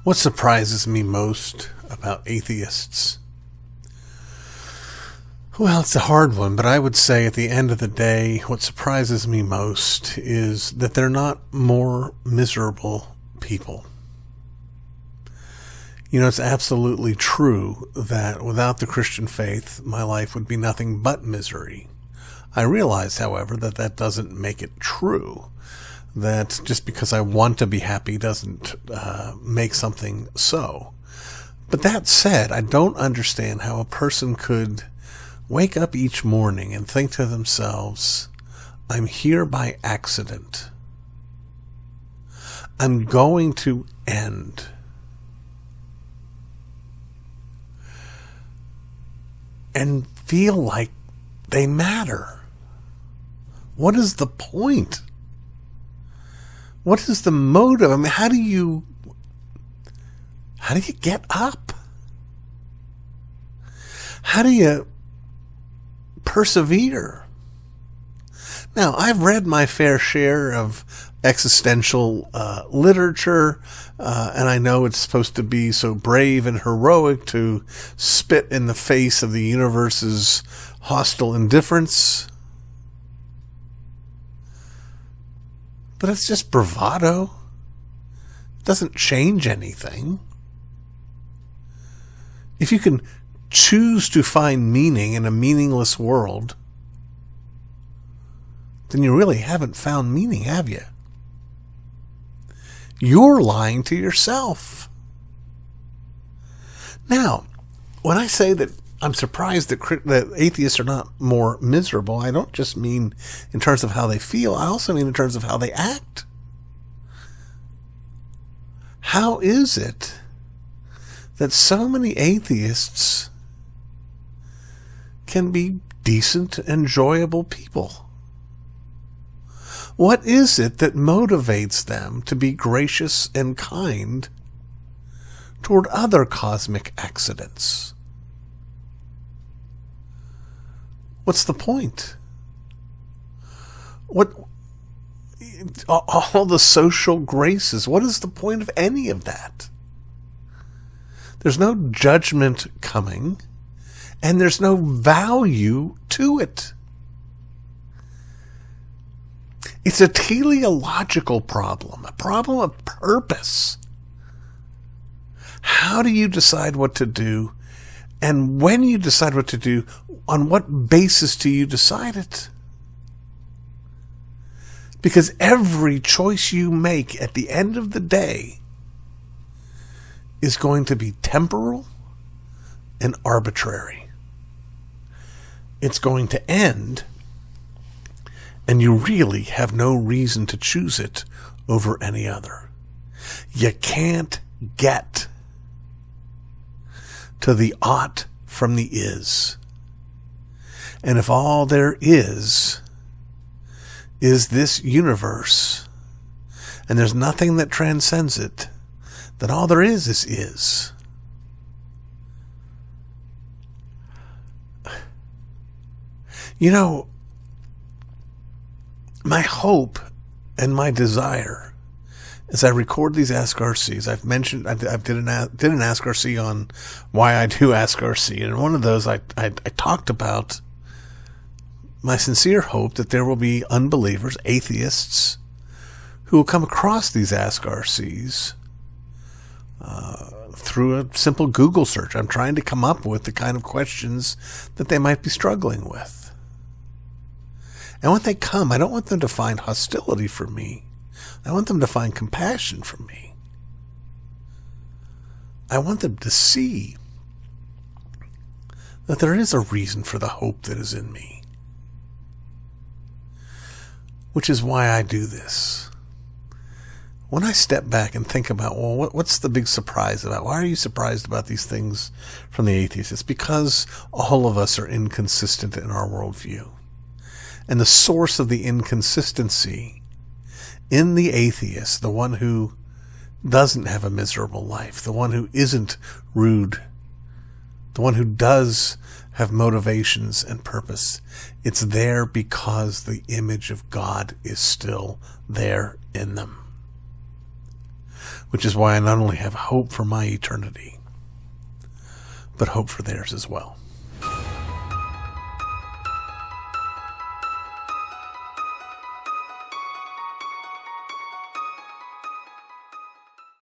What surprises me most about atheists? Well, it's a hard one, but I would say at the end of the day, what surprises me most is that they're not more miserable people. It's absolutely true that without the Christian faith, my life would be nothing but misery. I realize, however, that that doesn't make it true. That just because I want to be happy doesn't make something so. But that said, I don't understand how a person could wake up each morning and think to themselves, I'm here by accident. I'm going to end. And feel like they matter. What is the point? What is the motive? I mean, how do you get up? How do you persevere? Now, I've read my fair share of existential literature, and I know it's supposed to be so brave and heroic to spit in the face of the universe's hostile indifference. But it's just bravado. It doesn't change anything. If you can choose to find meaning in a meaningless world, then you really haven't found meaning, have you? You're lying to yourself. Now, when I say that I'm surprised that atheists are not more miserable, I don't just mean in terms of how they feel, I also mean in terms of how they act. How is it that so many atheists can be decent, enjoyable people? What is it that motivates them to be gracious and kind toward other cosmic accidents? What's the point? What all the social graces, what is the point of any of that? There's no judgment coming, and there's no value to it. It's a teleological problem, a problem of purpose. How do you decide what to do? And when you decide what to do, on what basis do you decide it? Because every choice you make at the end of the day is going to be temporal and arbitrary. It's going to end, and you really have no reason to choose it over any other. You can't get to the ought from the is. And if all there is this universe, and there's nothing that transcends it, then all there is. My hope and my desire as I record these Ask RCs, I've mentioned I did an Ask RC on why I do Ask RC, and in one of those I talked about my sincere hope that there will be unbelievers, atheists, who will come across these Ask RCs through a simple Google search. I'm trying to come up with the kind of questions that they might be struggling with. And when they come, I don't want them to find hostility for me. I want them to find compassion for me. I want them to see that there is a reason for the hope that is in me. Which is why I do this. When I step back and think about, well, what's the big surprise about? Why are you surprised about these things from the atheists? It's because all of us are inconsistent in our worldview. And the source of the inconsistency in the atheist, the one who doesn't have a miserable life, the one who isn't rude, the one who does have motivations and purpose, it's there because the image of God is still there in them. which is why I not only have hope for my eternity, but hope for theirs as well.